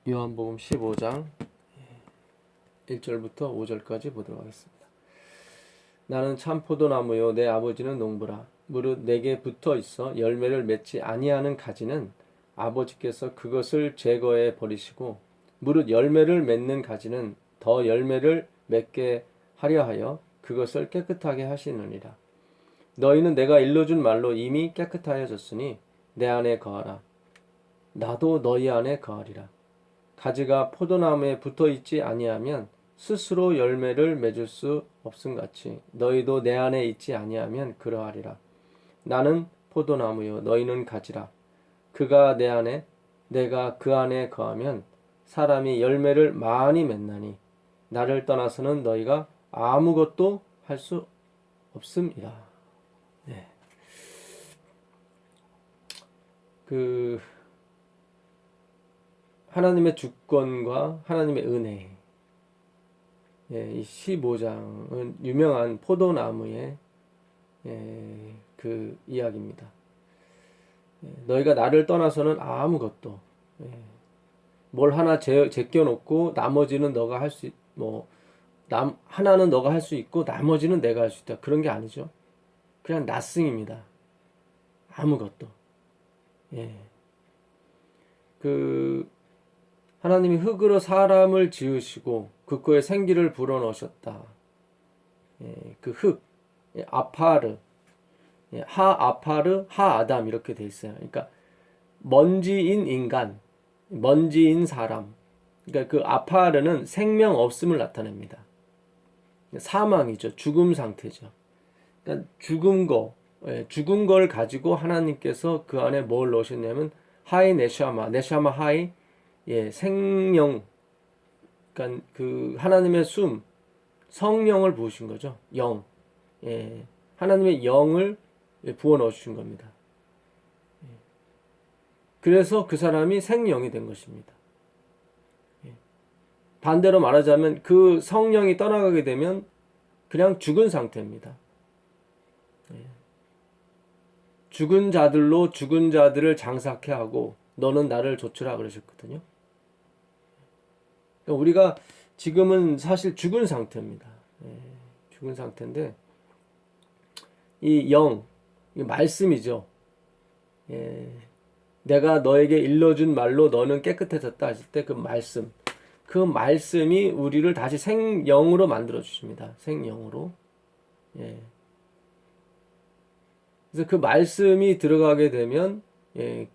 요한복음 15장 1절부터 5절까지 보도록 하겠습니다. 나는 참 포도나무요 내 아버지는 농부라. 무릇 내게 붙어 있어 열매를 맺지 아니하는 가지는 아버지께서 그것을 제거해 버리시고, 무릇 열매를 맺는 가지는 더 열매를 맺게 하려 하여 그것을 깨끗하게 하시느니라. 너희는 내가 일러준 말로 이미 깨끗하여졌으니 내 안에 거하라. 나도 너희 안에 거하리라. 가지가 포도나무에 붙어 있지 아니하면 스스로 열매를 맺을 수 없음같이 너희도 내 안에 있지 아니하면 그러하리라. 나는 포도나무요 너희는 가지라. 그가 내 안에 내가 그 안에 거하면 사람이 열매를 많이 맺나니 나를 떠나서는 너희가 아무것도 할 수 없음이라. 네. 하나님의 주권과 하나님의 은혜. 이 15장은 유명한 포도나무의 그 이야기입니다. 너희가 나를 떠나서는 아무것도, 뭘 하나 제껴놓고 나머지는 너가 할 수, 하나는 너가 할 수 있고 나머지는 내가 할 수 있다. 그런 게 아니죠. 그냥 nothing입니다. 아무것도. 하나님이 흙으로 사람을 지으시고 그거에 생기를 불어넣으셨다. 그 흙, 아파르, 하아파르, 하아담 이렇게 돼 있어요. 그러니까 먼지인 인간, 먼지인 사람. 그러니까 그 아파르는 생명 없음을 나타냅니다. 사망이죠. 죽음 상태죠. 그러니까 죽은 걸 가지고 하나님께서 그 안에 뭘 넣으셨냐면 하이 네샤마 하이, 생명. 그러니까 그 하나님의 숨, 성령을 부으신 거죠. 영. 하나님의 영을 부어 넣으신 겁니다. 그래서 그 사람이 생명이 된 것입니다. 반대로 말하자면 그 성령이 떠나가게 되면 그냥 죽은 상태입니다. 죽은 자들로 죽은 자들을 장사케 하고 너는 나를 좇으라 그러셨거든요. 우리가 지금은 사실 죽은 상태입니다. 죽은 상태인데 이 영, 이 말씀이죠. 내가 너에게 일러준 말로 너는 깨끗해졌다 하실 때 그 말씀, 그 말씀이 우리를 다시 생영으로 만들어 주십니다. 생영으로. 그래서 그 말씀이 들어가게 되면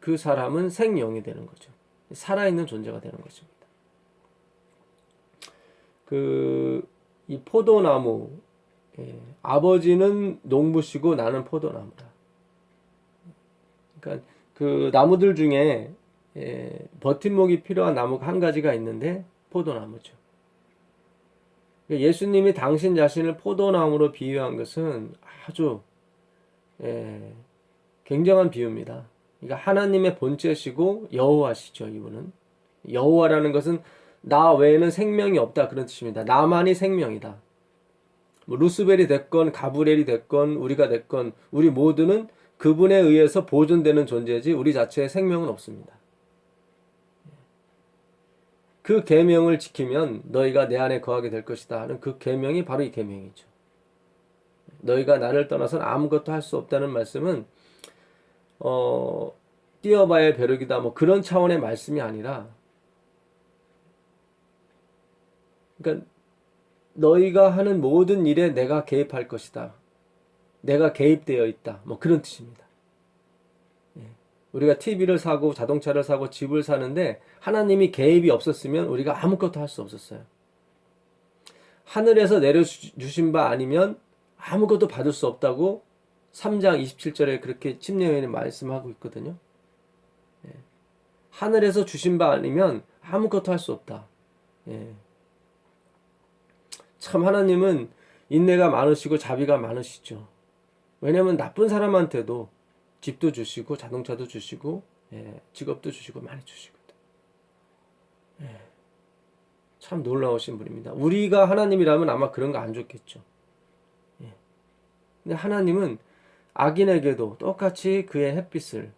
그 사람은 생영이 되는 거죠. 살아있는 존재가 되는 것입니다. 이 포도나무, 아버지는 농부시고 나는 포도나무다. 그러니까 그 나무들 중에 버팀목이 필요한 나무가 한 가지가 있는데 포도나무죠. 그러니까 예수님이 당신 자신을 포도나무로 비유한 것은 아주 굉장한 비유입니다. 그러니까 하나님의 본체시고 여호와시죠. 이분은 여호와라는 것은 나 외에는 생명이 없다 그런 뜻입니다. 나만이 생명이다. 루스벨이 됐건 가브리엘이 됐건 우리가 됐건 우리 모두는 그분에 의해서 보존되는 존재지 우리 자체의 생명은 없습니다. 그 계명을 지키면 너희가 내 안에 거하게 될 것이다 하는 그 계명이 바로 이 계명이죠. 너희가 나를 떠나서는 아무것도 할 수 없다는 말씀은 뛰어봐야 벼룩이다 그런 차원의 말씀이 아니라, 그러니까 너희가 하는 모든 일에 내가 개입할 것이다. 내가 개입되어 있다. 그런 뜻입니다. 우리가 TV를 사고 자동차를 사고 집을 사는데 하나님이 개입이 없었으면 우리가 아무것도 할 수 없었어요. 하늘에서 내려주신 바 아니면 아무것도 받을 수 없다고 3장 27절에 그렇게 침례요한이 말씀하고 있거든요. 하늘에서 주신 바 아니면 아무것도 할 수 없다. 참 하나님은 인내가 많으시고 자비가 많으시죠. 왜냐하면 나쁜 사람한테도 집도 주시고 자동차도 주시고 직업도 주시고 많이 주시거든. 참 놀라우신 분입니다. 우리가 하나님이라면 아마 그런 거 안 줬겠죠. 근데 하나님은 악인에게도 똑같이 그의 햇빛을,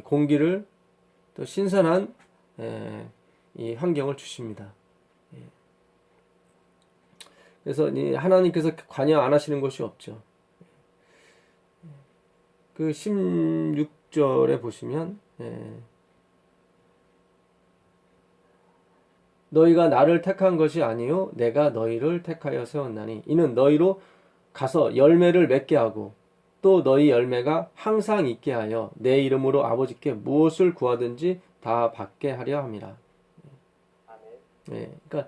공기를, 또 신선한 이 환경을 주십니다. 예. 그래서 이 하나님께서 관여 안 하시는 것이 없죠. 그 16절에 보시면 너희가 나를 택한 것이 아니요 내가 너희를 택하여 세웠나니 이는 너희로 가서 열매를 맺게 하고 또 너희 열매가 항상 있게 하여 내 이름으로 아버지께 무엇을 구하든지 다 받게 하려 함이라. 그러니까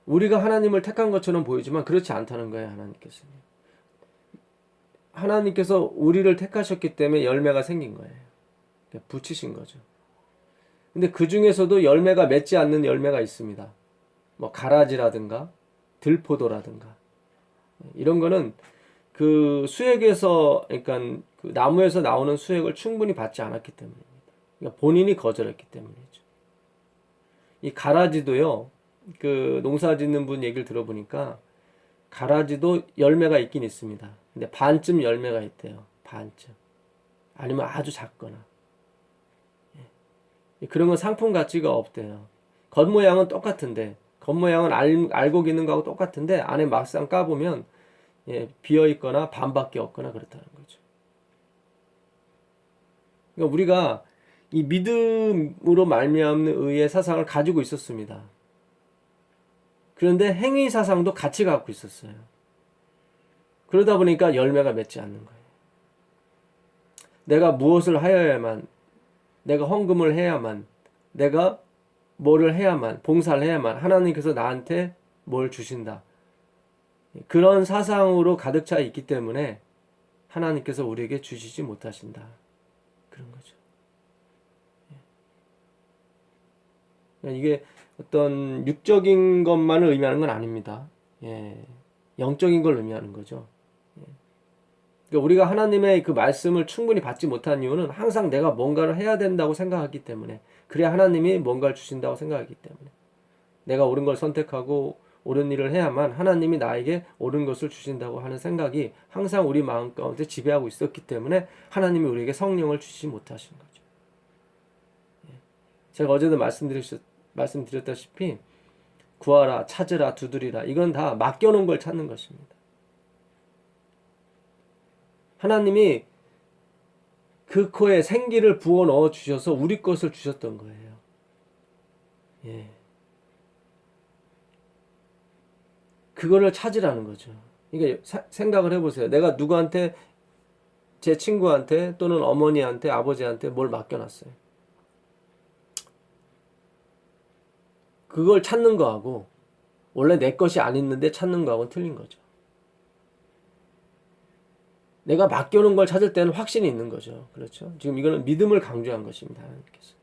우리가 하나님을 택한 것처럼 보이지만 그렇지 않다는 거예요. 하나님께서 우리를 택하셨기 때문에 열매가 생긴 거예요. 붙이신 거죠. 근데 그 중에서도 열매가 맺지 않는 열매가 있습니다. 뭐 가라지라든가 들포도라든가 이런 거는 그 수액에서 그러니까 그 나무에서 나오는 수액을 충분히 받지 않았기 때문입니다. 그러니까 본인이 거절했기 때문이죠. 이 가라지도요. 그 농사 짓는 분 얘기를 들어보니까 가라지도 열매가 있긴 있습니다. 근데 반쯤 열매가 있대요. 반쯤. 아니면 아주 작거나. 그런 건 상품 가치가 없대요. 겉모양은 똑같은데 겉모양은 알고 있는 거하고 똑같은데 안에 막상 까보면 비어있거나 반밖에 없거나 그렇다는 거죠. 그러니까 우리가 이 믿음으로 말미암는 의의 사상을 가지고 있었습니다. 그런데 행위 사상도 같이 갖고 있었어요. 그러다 보니까 열매가 맺지 않는 거예요. 내가 무엇을 하여야만, 내가 헌금을 해야만, 내가 뭐를 해야만, 봉사를 해야만 하나님께서 나한테 뭘 주신다. 그런 사상으로 가득 차 있기 때문에 하나님께서 우리에게 주시지 못하신다. 그런 거죠. 이게 어떤 육적인 것만을 의미하는 건 아닙니다. 영적인 걸 의미하는 거죠. 그러니까 우리가 하나님의 그 말씀을 충분히 받지 못한 이유는 항상 내가 뭔가를 해야 된다고 생각하기 때문에, 그래야 하나님이 뭔가를 주신다고 생각하기 때문에, 내가 옳은 걸 선택하고 옳은 일을 해야만 하나님이 나에게 옳은 것을 주신다고 하는 생각이 항상 우리 마음 가운데 지배하고 있었기 때문에 하나님이 우리에게 성령을 주시지 못하신 거죠. 제가 어제도 말씀드렸다시피 구하라, 찾으라, 두드리라, 이건 다 맡겨놓은 걸 찾는 것입니다. 하나님이 그 코에 생기를 부어 넣어 주셔서 우리 것을 주셨던 거예요. 그거를 찾으라는 거죠. 그러니까 생각을 해보세요. 내가 누구한테, 제 친구한테 또는 어머니한테, 아버지한테 뭘 맡겨놨어요. 그걸 찾는 거하고 원래 내 것이 안 있는데 찾는 거하고는 틀린 거죠. 내가 맡겨놓은 걸 찾을 때는 확신이 있는 거죠. 그렇죠? 지금 이거는 믿음을 강조한 것입니다. 하나님께서.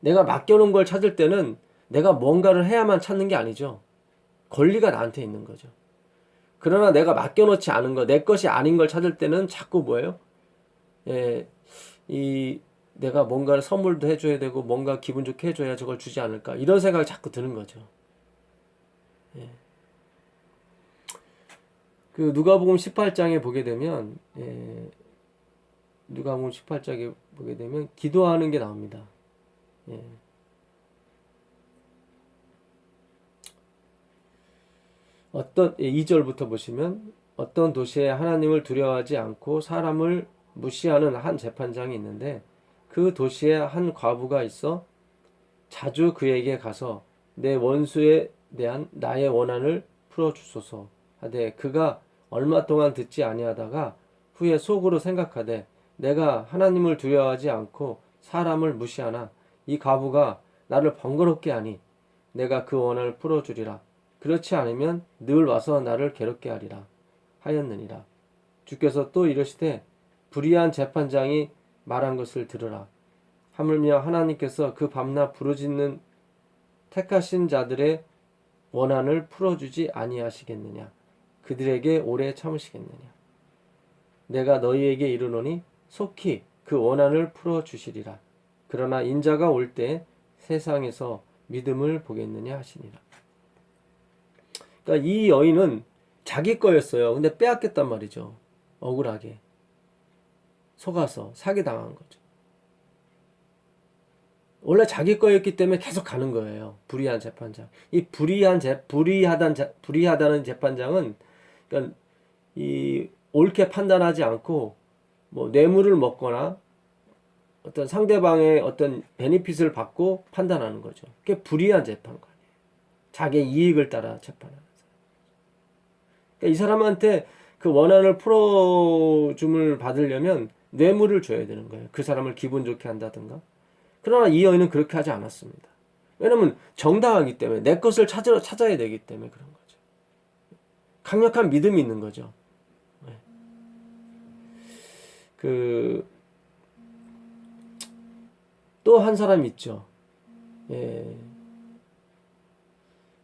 내가 맡겨놓은 걸 찾을 때는 내가 뭔가를 해야만 찾는 게 아니죠. 권리가 나한테 있는 거죠. 그러나 내가 맡겨놓지 않은 거, 내 것이 아닌 걸 찾을 때는 자꾸 뭐예요? 내가 뭔가를 선물도 해줘야 되고 뭔가 기분 좋게 해줘야 저걸 주지 않을까, 이런 생각이 자꾸 드는 거죠. 그 누가복음 18장에 보게 되면 누가복음 18장에 보게 되면 기도하는 게 나옵니다. 어떤 2절부터 보시면 어떤 도시에 하나님을 두려워하지 않고 사람을 무시하는 한 재판장이 있는데 그 도시에 한 과부가 있어 자주 그에게 가서 내 원수에 대한 나의 원한을 풀어주소서 하되 그가 얼마 동안 듣지 아니하다가 후에 속으로 생각하되 내가 하나님을 두려워하지 않고 사람을 무시하나 이 과부가 나를 번거롭게 하니 내가 그 원한을 풀어주리라. 그렇지 않으면 늘 와서 나를 괴롭게 하리라 하였느니라. 주께서 또 이르시되 불의한 재판장이 말한 것을 들으라. 하물며 하나님께서 그 밤낮 부르짖는 택하신 자들의 원한을 풀어주지 아니하시겠느냐. 그들에게 오래 참으시겠느냐. 내가 너희에게 이르노니 속히 그 원한을 풀어주시리라. 그러나 인자가 올 때 세상에서 믿음을 보겠느냐 하시니라. 그러니까 이 여인은 자기 거였어요. 근데 빼앗겼단 말이죠. 억울하게 속아서 사기당한 거죠. 원래 자기 거였기 때문에 계속 가는 거예요. 불의한 재판장. 이 불의하다는 재판장은, 그러니까 이 옳게 판단하지 않고 뭐 뇌물을 먹거나 어떤 상대방의 어떤 베니핏을 받고 판단하는 거죠. 그게 불의한 재판관이에요. 자기 이익을 따라 재판하는 사람. 그러니까 이 사람한테 그 원한을 풀어줌을 받으려면 뇌물을 줘야 되는 거예요. 그 사람을 기분 좋게 한다든가. 그러나 이 여인은 그렇게 하지 않았습니다. 왜냐면 정당하기 때문에 내 것을 찾아야 되기 때문에 그런 거죠. 강력한 믿음이 있는 거죠. 또 한 사람 있죠.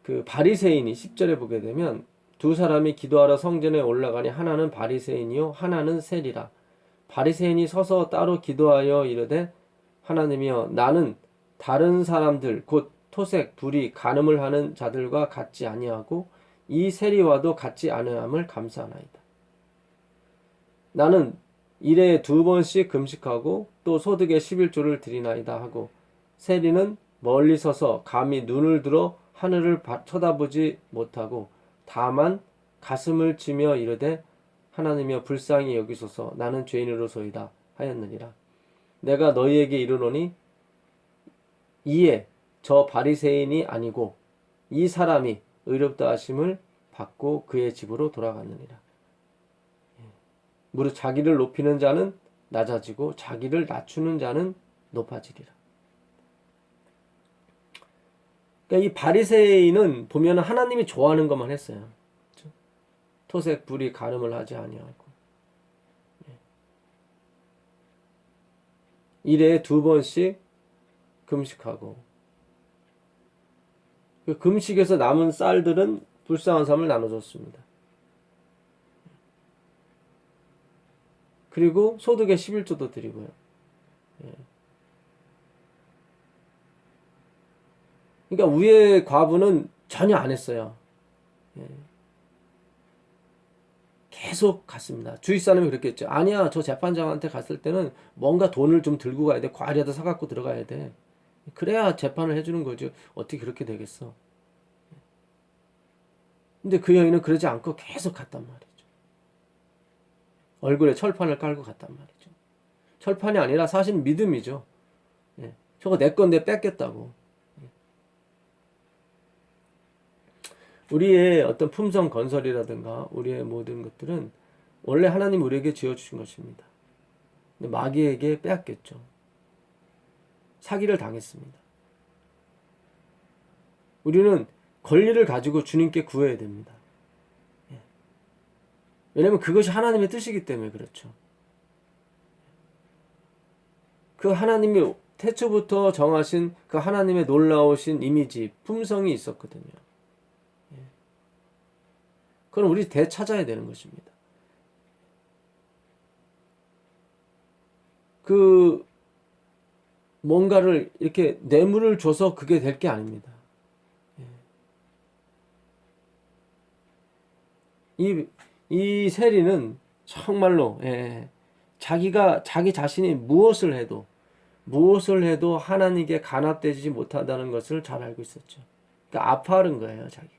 그 바리새인이 10절에 보게 되면 두 사람이 기도하러 성전에 올라가니 하나는 바리새인이요 하나는 세리라. 바리새인이 서서 따로 기도하여 이르되 하나님이여 나는 다른 사람들 곧 토색, 불의, 간음을 하는 자들과 같지 아니하고 이 세리와도 같지 아니함을 감사하나이다. 나는 일에 2번씩 금식하고 또 소득의 11조를 드리나이다 하고 세리는 멀리 서서 감히 눈을 들어 하늘을 쳐다보지 못하고 다만 가슴을 치며 이르되 하나님이여 불쌍히 여기소서 나는 죄인으로소이다 하였느니라. 내가 너희에게 이르노니 이에 저 바리새인이 아니고 이 사람이 의롭다 하심을 받고 그의 집으로 돌아갔느니라. 무릇 자기를 높이는 자는 낮아지고 자기를 낮추는 자는 높아지리라. 그러니까 이 바리새인은 보면 하나님이 좋아하는 것만 했어요. 그렇죠? 토색, 불의, 간음을 하지 아니하고 일에 2번씩 금식하고 그 금식에서 남은 쌀들은 불쌍한 사람을 나눠줬습니다. 그리고 소득의 11조도 드리고요. 그러니까 위의 과부는 전혀 안 했어요. 계속 갔습니다. 주위 사람이 그렇게 했죠. 아니야, 저 재판장한테 갔을 때는 뭔가 돈을 좀 들고 가야 돼. 과일이라도 사갖고 들어가야 돼. 그래야 재판을 해주는 거죠. 어떻게 그렇게 되겠어. 근데 그 여인은 그러지 않고 계속 갔단 말이죠. 얼굴에 철판을 깔고 갔단 말이죠. 철판이 아니라 사실 믿음이죠. 저거 내 건데 뺏겠다고. 우리의 어떤 품성 건설이라든가 우리의 모든 것들은 원래 하나님 우리에게 지어주신 것입니다. 근데 마귀에게 빼앗겼죠. 사기를 당했습니다. 우리는 권리를 가지고 주님께 구해야 됩니다. 왜냐하면 그것이 하나님의 뜻이기 때문에 그렇죠. 그 하나님이 태초부터 정하신 그 하나님의 놀라우신 이미지, 품성이 있었거든요. 그럼 우리 되찾아야 되는 것입니다. 그 뭔가를 이렇게 뇌물을 줘서 그게 될 게 아닙니다. 이 세리는 정말로 자기가 자기 자신이 무엇을 해도 하나님께 간합되지 못하다는 것을 잘 알고 있었죠. 그러니까 아파하는 거예요, 자기가.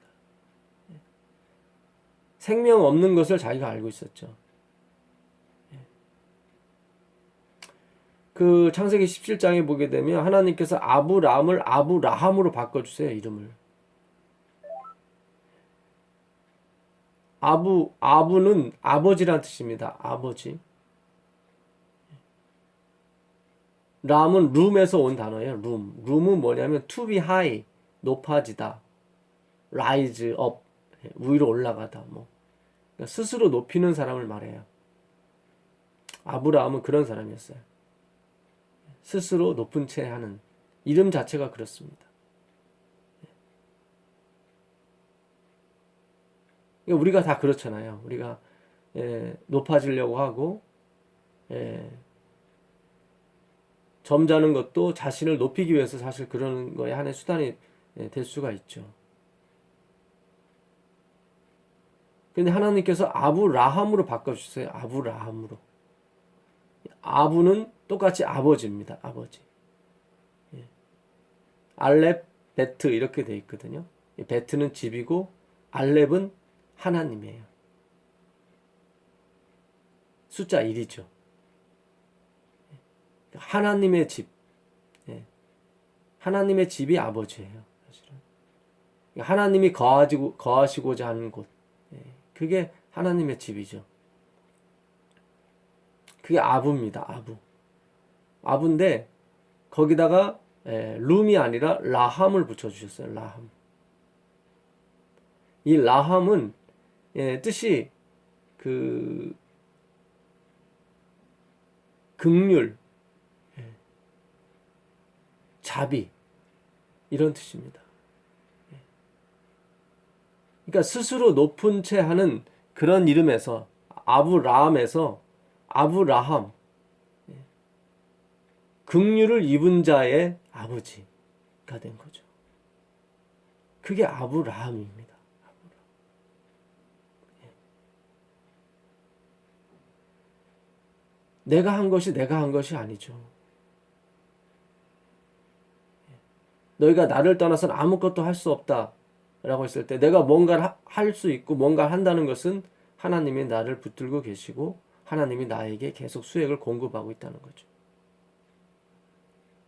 생명 없는 것을 자기가 알고 있었죠. 그 창세기 17장에 보게 되면 하나님께서 아브람을 아브라함으로 바꿔주세요, 이름을. 아부는 아버지란 뜻입니다. 아버지. 람은 룸에서 온 단어예요. 룸은 뭐냐면 to be high, 높아지다. rise up, 위로 올라가다. 그러니까 스스로 높이는 사람을 말해요. 아브라함은 그런 사람이었어요. 스스로 높은 채 하는 이름 자체가 그렇습니다. 우리가 다 그렇잖아요. 우리가 높아지려고 하고 점잖은 것도 자신을 높이기 위해서 사실 그러는 거에 하나의 수단이 될 수가 있죠. 근데 하나님께서 아브라함으로 바꿔주세요. 아브라함으로. 아부는 똑같이 아버지입니다. 아버지. 알렙, 베트 이렇게 돼 있거든요. 베트는 집이고 알렙은 하나님이에요. 숫자 1이죠. 하나님의 집. 하나님의 집이 아버지예요. 사실은. 하나님이 거하시고자 하는 곳. 그게 하나님의 집이죠. 그게 아부입니다. 아부. 아부인데 거기다가 룸이 아니라 라함을 붙여주셨어요. 라함. 이 라함은 뜻이 긍휼, 자비 이런 뜻입니다. 그러니까 스스로 높은 채 하는 그런 이름에서 아브라함에서 아브라함, 긍휼을 입은 자의 아버지가 된 거죠. 그게 아브라함입니다. 내가 한 것이 아니죠. 너희가 나를 떠나서는 아무것도 할 수 없다 라고 했을 때 내가 뭔가를 할 수 있고 뭔가를 한다는 것은 하나님이 나를 붙들고 계시고 하나님이 나에게 계속 수액을 공급하고 있다는 거죠.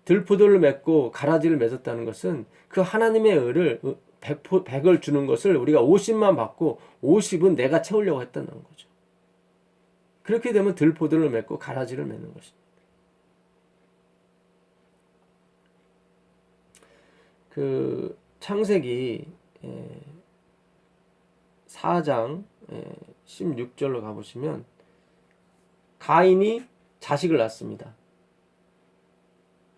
들포도를 맺고 가라지를 맺었다는 것은 그 하나님의 을을 100을 주는 것을 우리가 50만 받고 50은 내가 채우려고 했다는 거죠. 그렇게 되면 들포도를 맺고 가라지를 맺는 것입니다. 창세기 4장 16절로 가보시면 가인이 자식을 낳습니다.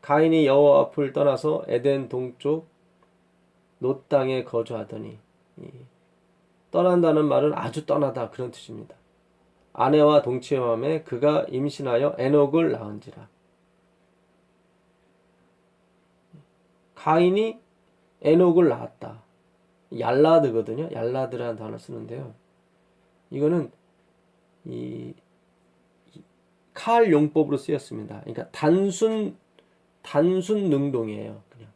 가인이 여호와 앞을 떠나서 에덴 동쪽 놋 땅에 거주하더니, 떠난다는 말은 아주 떠나다 그런 뜻입니다. 아내와 동침함에 그가 임신하여 에녹을 낳은지라. 가인이 에녹을 낳았다. 얄라드거든요. 얄라드라는 단어 쓰는데요. 이거는 칼 용법으로 쓰였습니다. 그러니까 단순 능동이에요. 그냥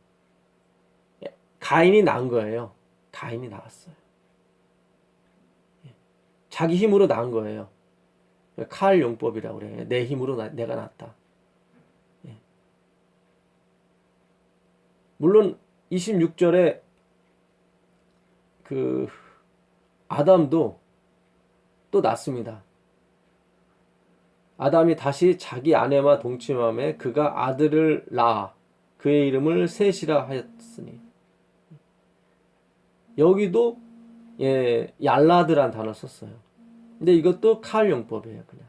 가인이 낳은 거예요. 가인이 낳았어요. 자기 힘으로 낳은 거예요. 칼 용법이라고 그래요. 내 힘으로 내가 낳았다. 물론 26절에 아담도 또 낳습니다. 아담이 다시 자기 아내와 동침함에 그가 아들을 낳아 그의 이름을 셋이라 하였으니, 여기도 얄라드란 단어 썼어요. 근데 이것도 칼 용법이에요. 그냥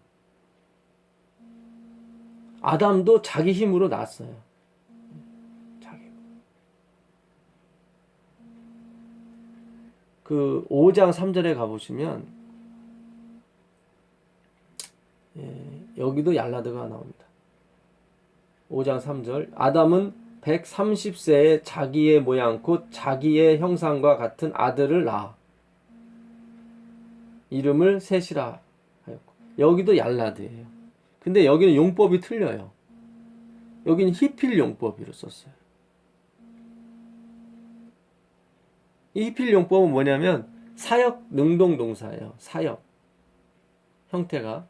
아담도 자기 힘으로 낳았어요. 그 5장 3절에 가보시면 여기도 얄라드가 나옵니다. 5장 3절 아담은 130세에 자기의 모양 곧 자기의 형상과 같은 아들을 낳아 이름을 셋이라 하였고, 여기도 얄라드예요. 근데 여기는 용법이 틀려요. 여기는 히필 용법으로 썼어요. 이 히필 용법은 뭐냐면 사역 능동 동사예요. 사역 형태가.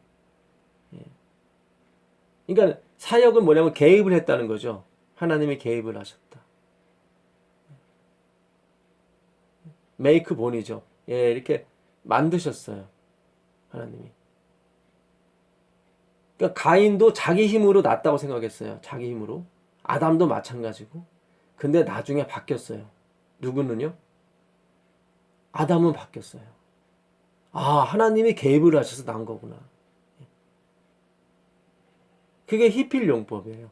그러니까 사역은 뭐냐면 개입을 했다는 거죠. 하나님이 개입을 하셨다. 메이크 본이죠. 이렇게 만드셨어요. 하나님이. 그러니까 가인도 자기 힘으로 낳았다고 생각했어요. 자기 힘으로. 아담도 마찬가지고. 근데 나중에 바뀌었어요. 누구는요? 아담은 바뀌었어요. 하나님이 개입을 하셔서 난 거구나. 그게 히필 용법이에요.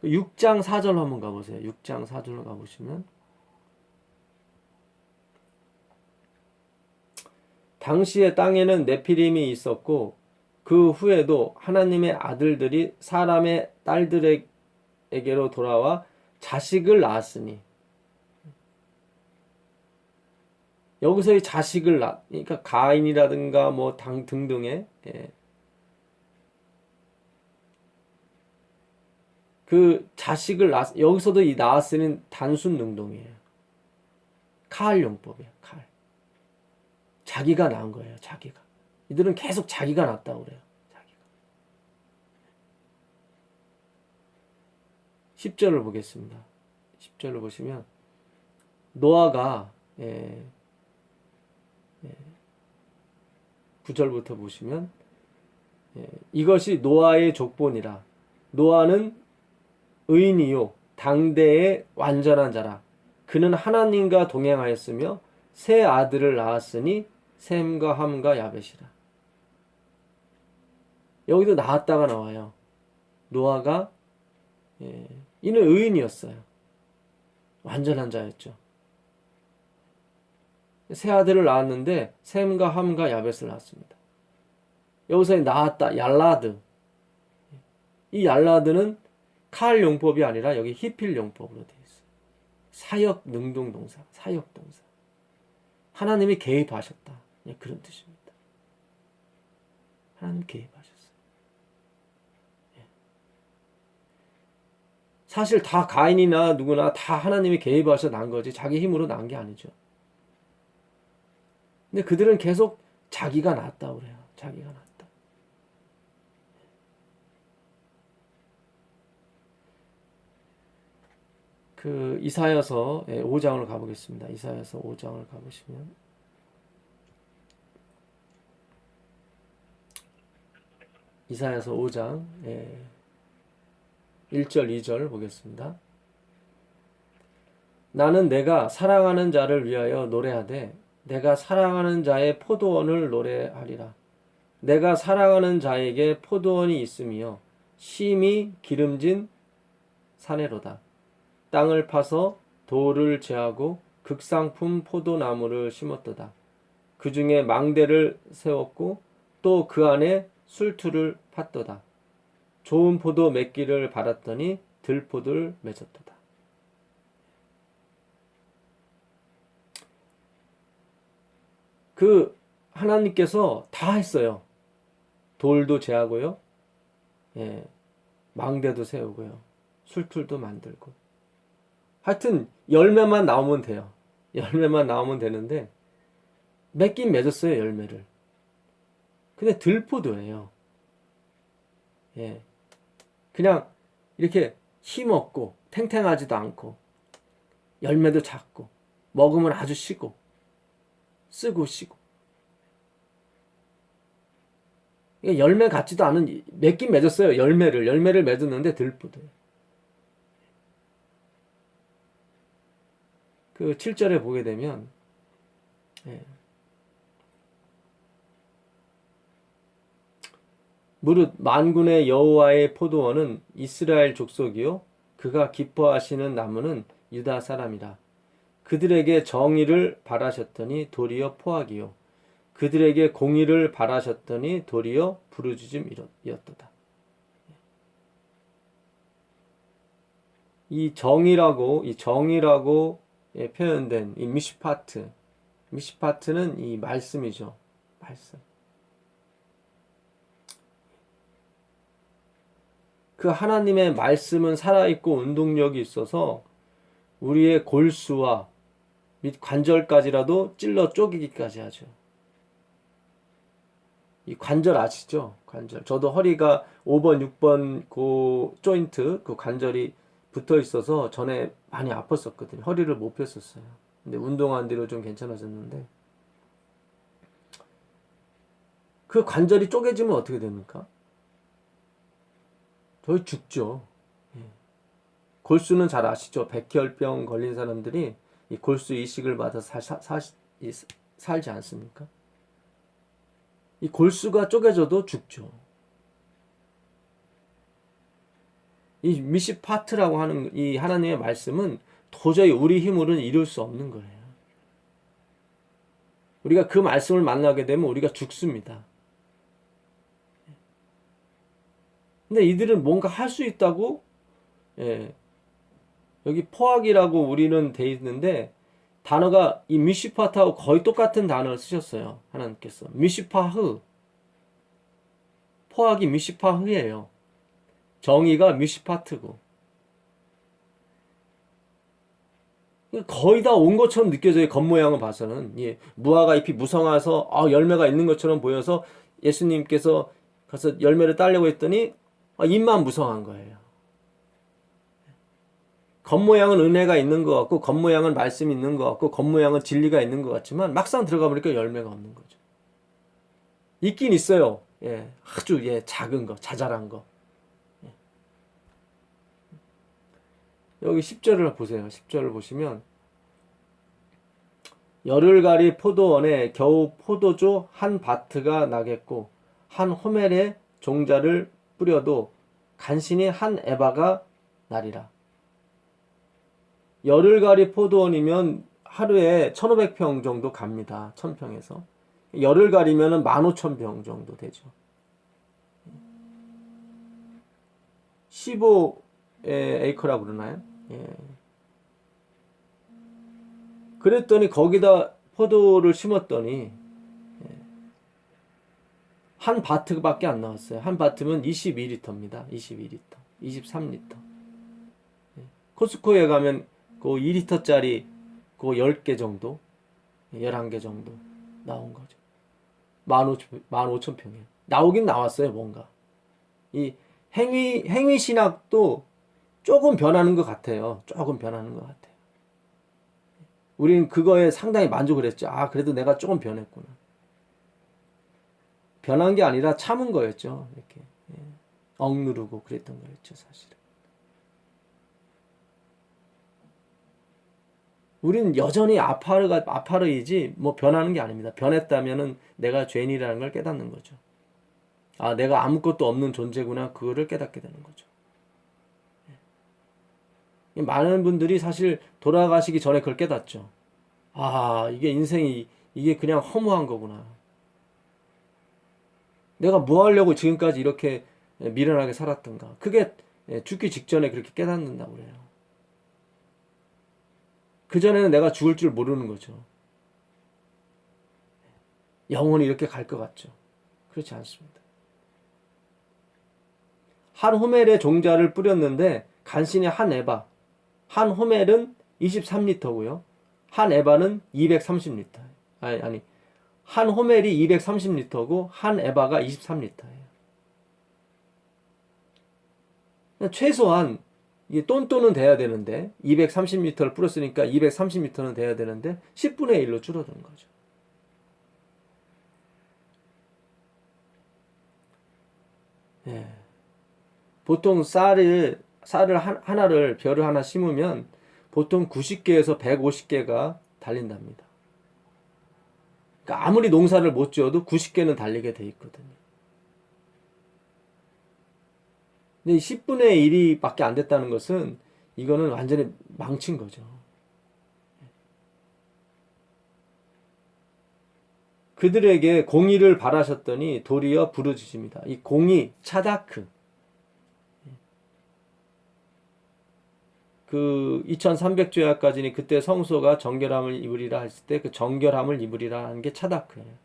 6장 4절 한번 가보세요. 6장 4절로 가보시면 당시에 땅에는 네피림이 있었고 그 후에도 하나님의 아들들이 사람의 딸들에게로 돌아와 자식을 낳았으니, 여기서의 자식을 그러니까 가인이라든가 뭐 등등의 그 자식을 여기서도 이 나아스는 단순 능동이에요. 카할 용법이에요. 칼. 자기가 낳은 거예요. 자기가. 이들은 계속 자기가 낳았다고 그래요. 자기가. 10절을 보겠습니다. 10절을 보시면 노아가 9절부터 보시면 이것이 노아의 족본이라. 노아는 의인이요 당대의 완전한 자라. 그는 하나님과 동행하였으며 세 아들을 낳았으니 셈과 함과 야벳이라. 여기도 낳았다가 나와요. 노아가 이는 의인이었어요. 완전한 자였죠. 세 아들을 낳았는데 셈과 함과 야벳을 낳았습니다. 여기서 낳았다. 얄라드. 이 얄라드는 칼 용법이 아니라 여기 히필 용법으로 되어 있어요. 사역 능동 동사, 사역 동사. 하나님이 개입하셨다. 그런 뜻입니다. 하나님 개입하셨어요. 사실 다 가인이나 누구나 다 하나님이 개입하셔 난 거지 자기 힘으로 난 게 아니죠. 근데 그들은 계속 자기가 낳았다고 그래요. 자기가 낳았다. 그 이사야서 5장을 가보겠습니다. 이사야서 5장을 가보시면 이사야서 5장 1절 2절 보겠습니다. 나는 내가 사랑하는 자를 위하여 노래하되 내가 사랑하는 자의 포도원을 노래하리라. 내가 사랑하는 자에게 포도원이 있으며 심히 기름진 사내로다. 땅을 파서 돌을 제하고 극상품 포도나무를 심었도다. 그 중에 망대를 세웠고 또 그 안에 술투를 팠도다. 좋은 포도 맺기를 바랐더니 들포들 맺었도다. 그 하나님께서 다 했어요. 돌도 제하고요. 망대도 세우고요. 술툴도 만들고. 하여튼 열매만 나오면 돼요. 열매만 나오면 되는데 맺긴 맺었어요. 열매를. 근데 들포도예요. 그냥 이렇게 힘없고 탱탱하지도 않고 열매도 작고 먹으면 아주 시고 쓰고 시고 열매 같지도 않은 맺긴 맺었어요. 열매를 맺었는데 들포도예요. 그 7절에 보게 되면 무릇 만군의 여호와의 포도원은 이스라엘 족속이요 그가 기뻐하시는 나무는 유다 사람이라. 그들에게 정의를 바라셨더니 도리어 포악이요 그들에게 공의를 바라셨더니 도리어 부르짖음이었도다. 이 정의라고 표현된 이 미시파트는 이 말씀이죠. 말씀. 그 하나님의 말씀은 살아있고 운동력이 있어서 우리의 골수와 및 관절까지라도 찔러 쪼개기까지 하죠. 이 관절 아시죠? 관절. 저도 허리가 5번, 6번 그 조인트, 그 관절이 붙어 있어서 전에 많이 아팠었거든요. 허리를 못 폈었어요. 근데 운동한 뒤로 좀 괜찮아졌는데 그 관절이 쪼개지면 어떻게 됩니까? 저희 죽죠. 골수는 잘 아시죠? 백혈병 걸린 사람들이 이 골수 이식을 받아서 살지 않습니까? 이 골수가 쪼개져도 죽죠. 이 미시파트라고 하는 이 하나님의 말씀은 도저히 우리 힘으로는 이룰 수 없는 거예요. 우리가 그 말씀을 만나게 되면 우리가 죽습니다. 근데 이들은 뭔가 할 수 있다고 여기 포악이라고 우리는 돼 있는데 단어가 이 미시파트하고 거의 똑같은 단어를 쓰셨어요. 하나님께서. 미시파흐. 포악이 미시파흐예요. 정의가 미시파트고 거의 다 온 것처럼 느껴져요. 겉모양을 봐서는. 예, 무화과 잎이 무성해서 열매가 있는 것처럼 보여서 예수님께서 가서 열매를 따려고 했더니 잎만 무성한 거예요. 겉모양은 은혜가 있는 것 같고 겉모양은 말씀이 있는 것 같고 겉모양은 진리가 있는 것 같지만 막상 들어가 보니까 열매가 없는 거죠. 있긴 있어요. 예, 아주 작은 거, 자잘한 거. 여기 10절을 보세요. 10절을 보시면 열흘가리 포도원에 겨우 포도주 한 바트가 나겠고 한 호멜에 종자를 뿌려도 간신히 한 에바가 나리라. 열흘가리 포도원이면 하루에 1500평 정도 갑니다. 1000평에서. 열흘가리면 15,000평 정도 되죠. 15에이커라고 그러나요? 예. 그랬더니 거기다 포도를 심었더니 한 바트밖에 안 나왔어요. 한 바트면 22리터입니다. 22리터, 23리터. 코스코에 가면 그 2리터짜리 그 10개 정도, 11개 정도 나온 거죠. 15,000평이에요. 나오긴 나왔어요, 뭔가. 이 행위 신학도 조금 변하는 것 같아요. 조금 변하는 것 같아요. 우리는 그거에 상당히 만족을 했죠. 그래도 내가 조금 변했구나. 변한 게 아니라 참은 거였죠. 이렇게. 억누르고 그랬던 거였죠, 사실은. 우리는 여전히 아파르이지 뭐 변하는 게 아닙니다. 변했다면은 내가 죄인이라는 걸 깨닫는 거죠. 내가 아무것도 없는 존재구나. 그거를 깨닫게 되는 거죠. 많은 분들이 사실 돌아가시기 전에 그걸 깨닫죠. 이게 인생이 이게 그냥 허무한 거구나. 내가 뭐 하려고 지금까지 이렇게 미련하게 살았던가. 그게 죽기 직전에 그렇게 깨닫는다고 그래요. 그전에는 내가 죽을 줄 모르는 거죠. 영원히 이렇게 갈 것 같죠. 그렇지 않습니다. 한 호멜에 종자를 뿌렸는데 간신히 한 에바. 한 호멜은 23리터고요. 한 에바는 230리터. 아니. 한 호멜이 230리터고 한 에바가 23리터예요. 최소한 이게 똔똔은 돼야 되는데 230리터를 뿌렸으니까 230리터는 돼야 되는데 10분의 1로 줄어든 거죠. 보통 쌀을 하나를 벼를 하나 심으면 보통 90개에서 150개가 달린답니다. 그러니까 아무리 농사를 못 지어도 90개는 달리게 돼 있거든요. 근데 10분의 1이 밖에 안 됐다는 것은 이거는 완전히 망친 거죠. 그들에게 공의를 바라셨더니 도리어 부르짖습니다. 이 공의, 차다크. 그 2300조야까지는 그때 성소가 정결함을 입으리라 했을 때 그 정결함을 입으리라 하는 게 차다크예요.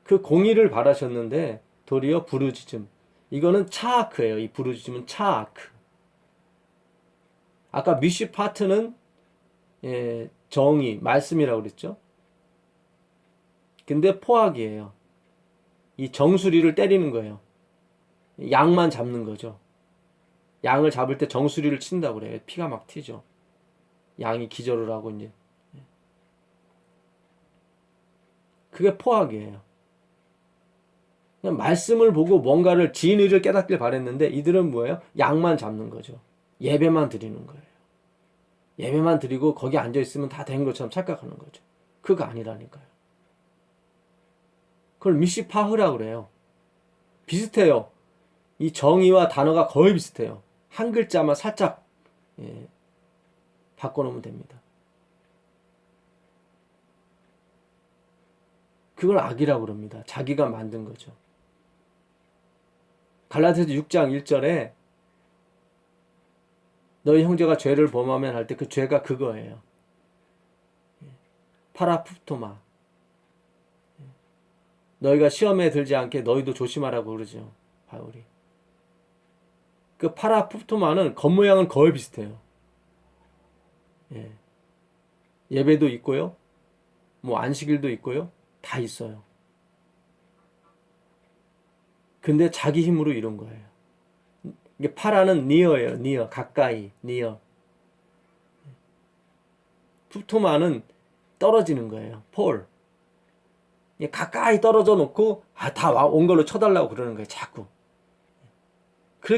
그 공의를 바라셨는데 도리어 부르짖음. 이거는 차아크예요. 이 부르짖음은 차아크. 아까 미슈파트는 정의, 말씀이라고 그랬죠. 근데 포악이에요. 이 정수리를 때리는 거예요. 양만 잡는 거죠. 양을 잡을 때 정수리를 친다고 그래요. 피가 막 튀죠. 양이 기절을 하고 이제. 그게 포악이에요. 그냥 말씀을 보고 뭔가를 진의를 깨닫길 바랬는데 이들은 뭐예요? 양만 잡는 거죠. 예배만 드리는 거예요. 예배만 드리고 거기 앉아 있으면 다 된 것처럼 착각하는 거죠. 그거 아니라니까요. 그걸 미시파흐라고 그래요. 비슷해요. 이 정의와 단어가 거의 비슷해요. 한 글자만 살짝 바꿔놓으면 됩니다. 그걸 악이라고 그럽니다. 자기가 만든 거죠. 갈라디아서 6장 1절에 너희 형제가 죄를 범하면 할 때 그 죄가 그거예요. 파라푸토마. 너희가 시험에 들지 않게 너희도 조심하라고 그러죠. 바울이. 그 파라푸토마는 겉모양은 거의 비슷해요. 예. 예배도 있고요. 뭐 안식일도 있고요. 다 있어요. 근데 자기 힘으로 이룬 거예요. 이게 파라는 니어예요. 니어. 가까이. 니어. 푸토마는 떨어지는 거예요. 폴. 가까이 떨어져 놓고 다 온 걸로 쳐달라고 그러는 거예요. 자꾸.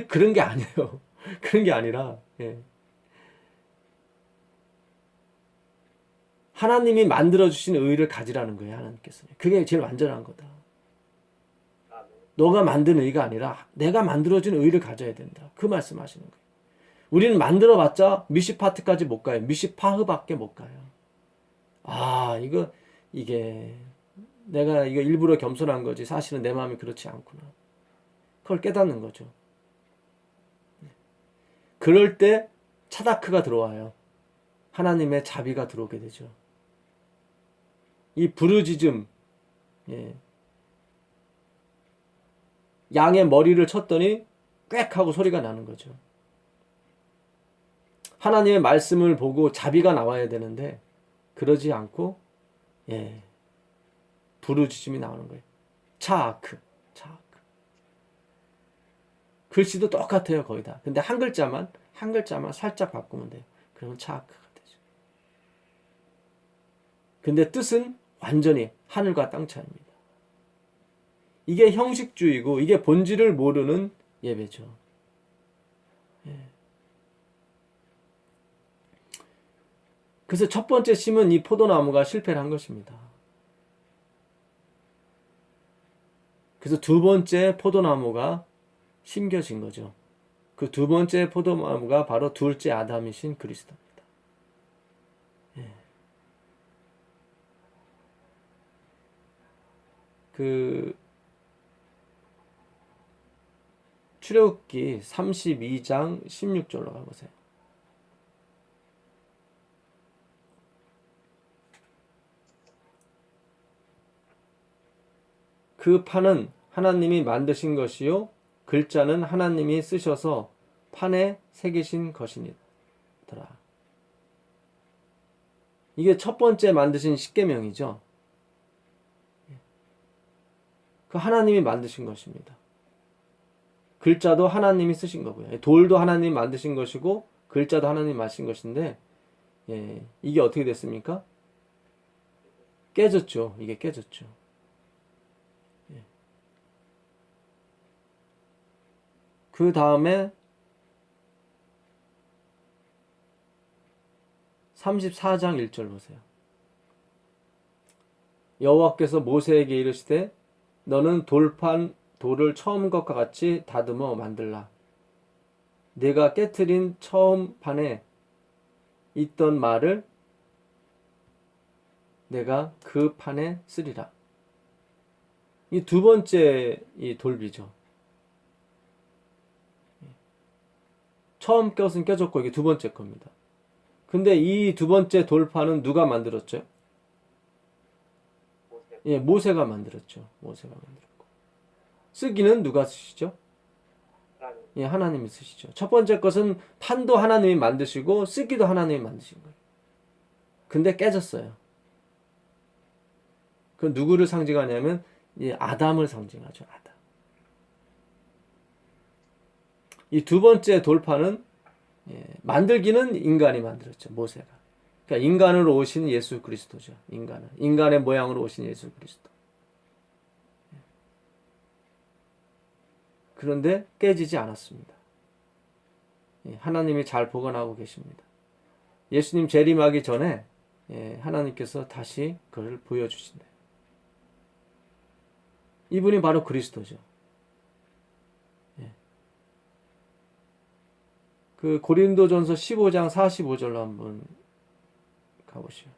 그런 게 아니에요. 그런 게 아니라 예. 하나님이 만들어주신 의를 가지라는 거예요. 하나님께서는. 그게 제일 완전한 거다. 너가 만든 의가 아니라 내가 만들어준 의를 가져야 된다. 그 말씀하시는 거예요. 우리는 만들어봤자 미시파트까지 못 가요. 미시파흐밖에 못 가요. 이게 내가 이거 일부러 겸손한 거지. 사실은 내 마음이 그렇지 않구나. 그걸 깨닫는 거죠. 그럴 때 차다크가 들어와요. 하나님의 자비가 들어오게 되죠. 이 부르짖음, 예. 양의 머리를 쳤더니 꽥 하고 소리가 나는 거죠. 하나님의 말씀을 보고 자비가 나와야 되는데 그러지 않고 부르짖음이 나오는 거예요. 차아크. 글씨도 똑같아요, 거의 다. 근데 한 글자만 살짝 바꾸면 돼요. 그러면 차아크가 되죠. 근데 뜻은 완전히 하늘과 땅 차이입니다. 이게 형식주의고 이게 본질을 모르는 예배죠. 그래서 첫 번째 심은 이 포도나무가 실패를 한 것입니다. 그래서 두 번째 포도나무가 심겨진 거죠. 그 두 번째 포도나무가 바로 둘째 아담이신 그리스도입니다. 그 출애굽기 32장 16절로 가보세요. 그 판은 하나님이 만드신 것이요 글자는 하나님이 쓰셔서 판에 새기신 것이니라. 이게 첫 번째 만드신 십계명이죠. 그 하나님이 만드신 것입니다. 글자도 하나님이 쓰신 거고요. 돌도 하나님이 만드신 것이고 글자도 하나님이 만드신 것인데 이게 어떻게 됐습니까? 깨졌죠. 이게 깨졌죠. 그 다음에 34장 1절 보세요. 여호와께서 모세에게 이르시되 너는 돌을 처음 것과 같이 다듬어 만들라. 내가 깨트린 처음 판에 있던 말을 내가 그 판에 쓰리라. 이 두 번째 이 돌비죠. 처음 껴은 껴졌고 이게 두 번째 겁니다. 근데 이 두 번째 돌판은 누가 만들었죠? 모세가 만들었죠. 모세가 만들었고. 쓰기는 누가 쓰시죠? 하나님이 쓰시죠. 첫 번째 것은 판도 하나님이 만드시고 쓰기도 하나님이 만드신 거예요. 근데 깨졌어요. 그 누구를 상징하냐면 아담을 상징하죠. 아담. 이 두 번째 돌판은 만들기는 인간이 만들었죠. 모세가. 그러니까 인간으로 오신 예수 그리스도죠. 인간의 모양으로 오신 예수 그리스도. 그런데 깨지지 않았습니다. 하나님이 잘 보관하고 계십니다. 예수님 재림하기 전에 하나님께서 다시 그를 보여주신대요. 이분이 바로 그리스도죠. 그 고린도전서 15장 45절로 한번 가보시죠.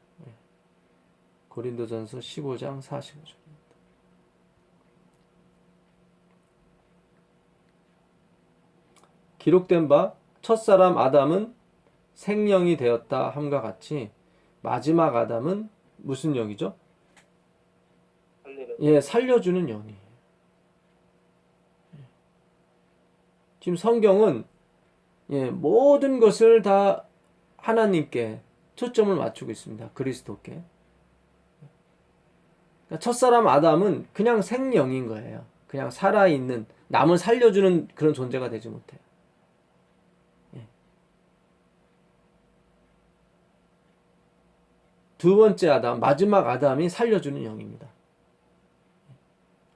고린도전서 15장 45절. 기록된 바 첫사람 아담은 생령이 되었다 함과 같이 마지막 아담은 무슨 영이죠? 살려주는 영이에요. 지금 성경은 예, 모든 것을 다 하나님께 초점을 맞추고 있습니다. 그리스도께. 그러니까 첫사람 아담은 그냥 생명인 거예요. 그냥 살아있는, 남을 살려주는 그런 존재가 되지 못해요. 예. 두 번째 아담, 마지막 아담이 살려주는 영입니다.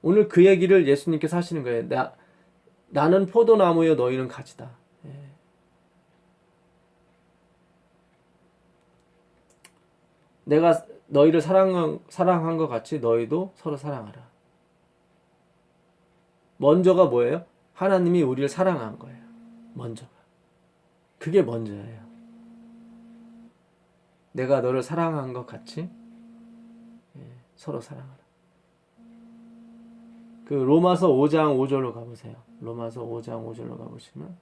오늘 그 얘기를 예수님께서 하시는 거예요. 나는 포도나무여 너희는 가지다. 예. 내가 너희를 사랑한 것 같이 너희도 서로 사랑하라. 먼저가 뭐예요? 하나님이 우리를 사랑한 거예요. 먼저가. 그게 먼저예요. 내가 너를 사랑한 것 같이 서로 사랑하라. 그 로마서 5장 5절로 가보세요. 로마서 5장 5절로 가보시면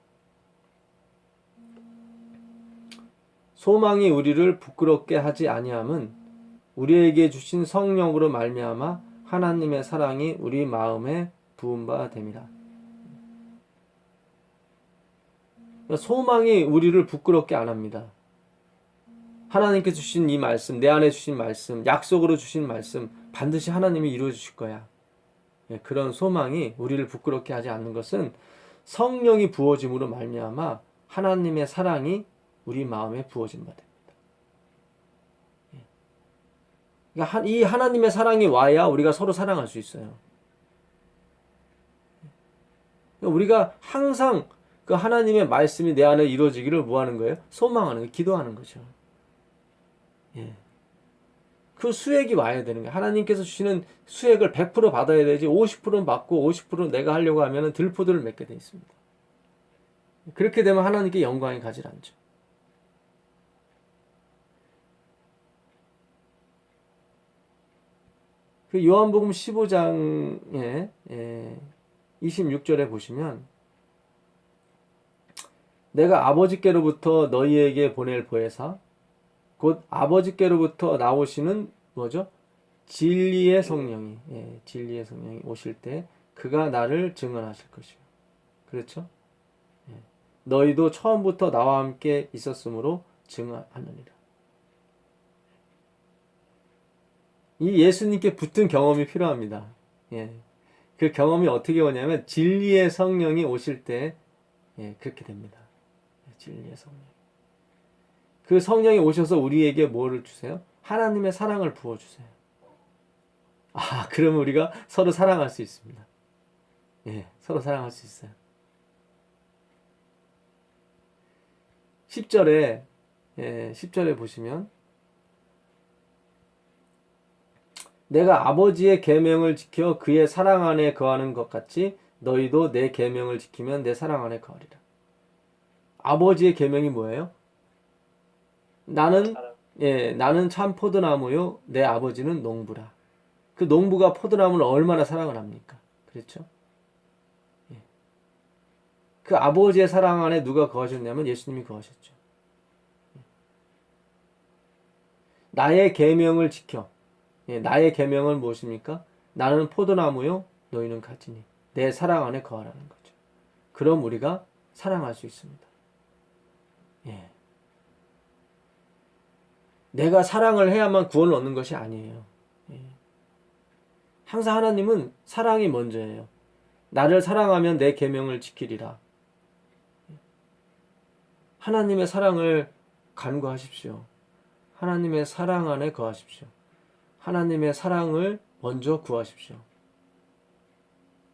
소망이 우리를 부끄럽게 하지 아니함은 우리에게 주신 성령으로 말미암아 하나님의 사랑이 우리 마음에 부은 바 됨이라. 소망이 우리를 부끄럽게 안 합니다. 하나님께 주신 이 말씀, 내 안에 주신 말씀, 약속으로 주신 말씀 반드시 하나님이 이루어 주실 거야. 그런 소망이 우리를 부끄럽게 하지 않는 것은 성령이 부어짐으로 말미암아 하나님의 사랑이 우리 마음에 부어진 바 됩니다. 그러니까 이 하나님의 사랑이 와야 우리가 서로 사랑할 수 있어요. 우리가 항상 그 하나님의 말씀이 내 안에 이루어지기를 뭐 하는 거예요? 소망하는 거예요. 기도하는 거죠. 예. 그 수액이 와야 되는 거예요. 하나님께서 주시는 수액을 100% 받아야 되지 50%는 받고 50%는 내가 하려고 하면 들포도를 맺게 돼 있습니다. 그렇게 되면 하나님께 영광이 가지 않죠. 그 요한복음 15장에 26절에 보시면 내가 아버지께로부터 너희에게 보낼 보혜사 곧 아버지께로부터 나오시는 뭐죠? 진리의 성령이 진리의 성령이 오실 때 그가 나를 증언하실 것이요. 그렇죠? 너희도 처음부터 나와 함께 있었으므로 증언하느니라. 이 예수님께 붙은 경험이 필요합니다. 그 경험이 어떻게 오냐면 진리의 성령이 오실 때 그렇게 됩니다. 진리의 성령. 그 성령이 오셔서 우리에게 뭐를 주세요? 하나님의 사랑을 부어주세요. 그러면 우리가 서로 사랑할 수 있습니다. 서로 사랑할 수 있어요. 10절에 보시면 내가 아버지의 계명을 지켜 그의 사랑 안에 거하는 것 같이 너희도 내 계명을 지키면 내 사랑 안에 거하리라. 아버지의 계명이 뭐예요? 나는 참 포도나무요 내 아버지는 농부라. 그 농부가 포도나무를 얼마나 사랑을 합니까? 그렇죠? 그 아버지의 사랑 안에 누가 거하셨냐면 예수님이 거하셨죠. 나의 계명을 지켜. 나의 계명은 무엇입니까? 나는 포도나무요 너희는 가지니 내 사랑 안에 거하라는 거죠. 그럼 우리가 사랑할 수 있습니다. 내가 사랑을 해야만 구원을 얻는 것이 아니에요. 항상 하나님은 사랑이 먼저예요. 나를 사랑하면 내 계명을 지키리라. 하나님의 사랑을 간구하십시오. 하나님의 사랑 안에 거하십시오. 하나님의 사랑을 먼저 구하십시오.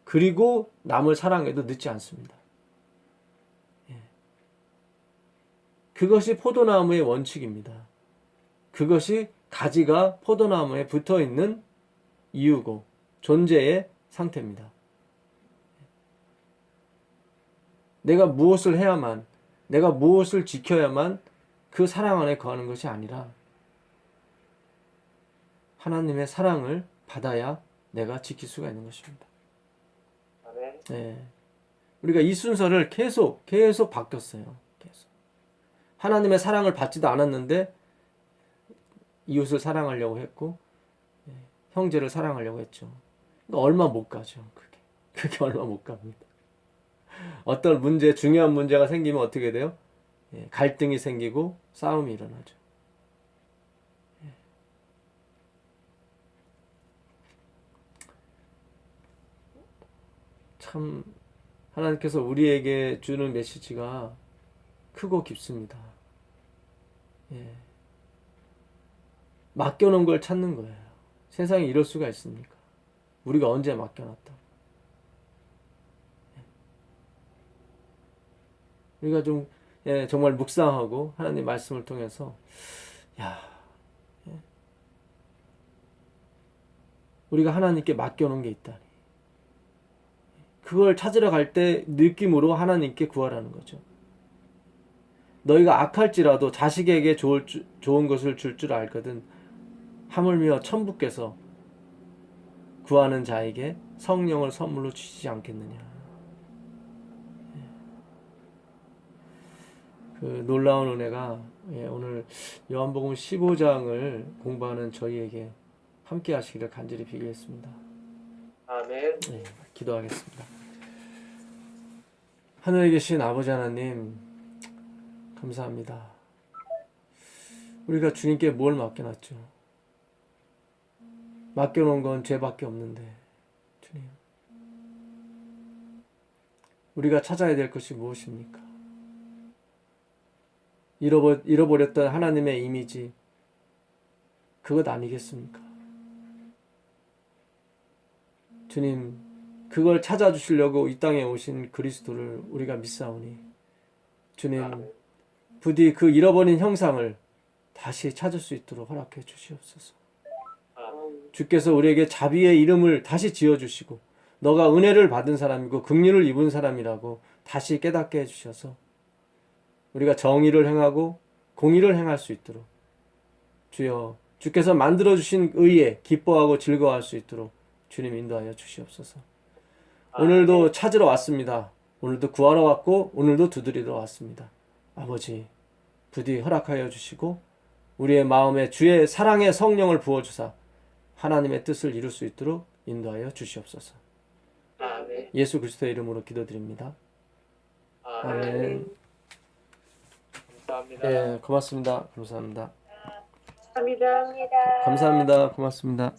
그리고 남을 사랑해도 늦지 않습니다. 그것이 포도나무의 원칙입니다. 그것이 가지가 포도나무에 붙어있는 이유고 존재의 상태입니다. 내가 무엇을 해야만, 내가 무엇을 지켜야만 그 사랑 안에 거하는 것이 아니라 하나님의 사랑을 받아야 내가 지킬 수가 있는 것입니다. 우리가 이 순서를 계속 바뀌었어요. 계속. 하나님의 사랑을 받지도 않았는데 이웃을 사랑하려고 했고 형제를 사랑하려고 했죠. 얼마 못 가죠. 그게 얼마 못 갑니다. 어떤 문제, 중요한 문제가 생기면 어떻게 돼요? 예, 갈등이 생기고 싸움이 일어나죠. 참 하나님께서 우리에게 주는 메시지가 크고 깊습니다. 예. 맡겨놓은 걸 찾는 거예요. 세상에 이럴 수가 있습니까? 우리가 언제 맡겨놨다. 우리가 좀 정말 묵상하고 하나님 말씀을 통해서 야, 우리가 하나님께 맡겨놓은 게 있다니. 그걸 찾으러 갈 때 느낌으로 하나님께 구하라는 거죠. 너희가 악할지라도 자식에게 좋은 것을 줄 줄 알거든 하물며 천부께서 구하는 자에게 성령을 선물로 주시지 않겠느냐. 그 놀라운 은혜가 오늘 요한복음 15장을 공부하는 저희에게 함께 하시기를 간절히 빌겠습니다. 아멘. 네, 기도하겠습니다. 하늘에 계신 아버지 하나님 감사합니다. 우리가 주님께 뭘 맡겨놨죠? 맡겨놓은 건 죄밖에 없는데 주님, 우리가 찾아야 될 것이 무엇입니까? 잃어버렸던 하나님의 이미지, 그것 아니겠습니까? 주님, 그걸 찾아주시려고 이 땅에 오신 그리스도를 우리가 믿사오니 주님, 부디 그 잃어버린 형상을 다시 찾을 수 있도록 허락해 주시옵소서. 주께서 우리에게 자비의 이름을 다시 지어주시고 너가 은혜를 받은 사람이고 긍휼을 입은 사람이라고 다시 깨닫게 해주셔서 우리가 정의를 행하고 공의를 행할 수 있도록 주여, 주께서 만들어주신 의에 기뻐하고 즐거워할 수 있도록 주님 인도하여 주시옵소서. 오늘도 찾으러 왔습니다. 오늘도 구하러 왔고 오늘도 두드리러 왔습니다. 아버지, 부디 허락하여 주시고 우리의 마음에 주의 사랑의 성령을 부어주사 하나님의 뜻을 이룰 수 있도록 인도하여 주시옵소서. 아멘. 예수 그리스도의 이름으로 기도드립니다. 아멘. 감사합니다. 예, 고맙습니다. 감사합니다. 감사합니다. 감사합니다. 고맙습니다.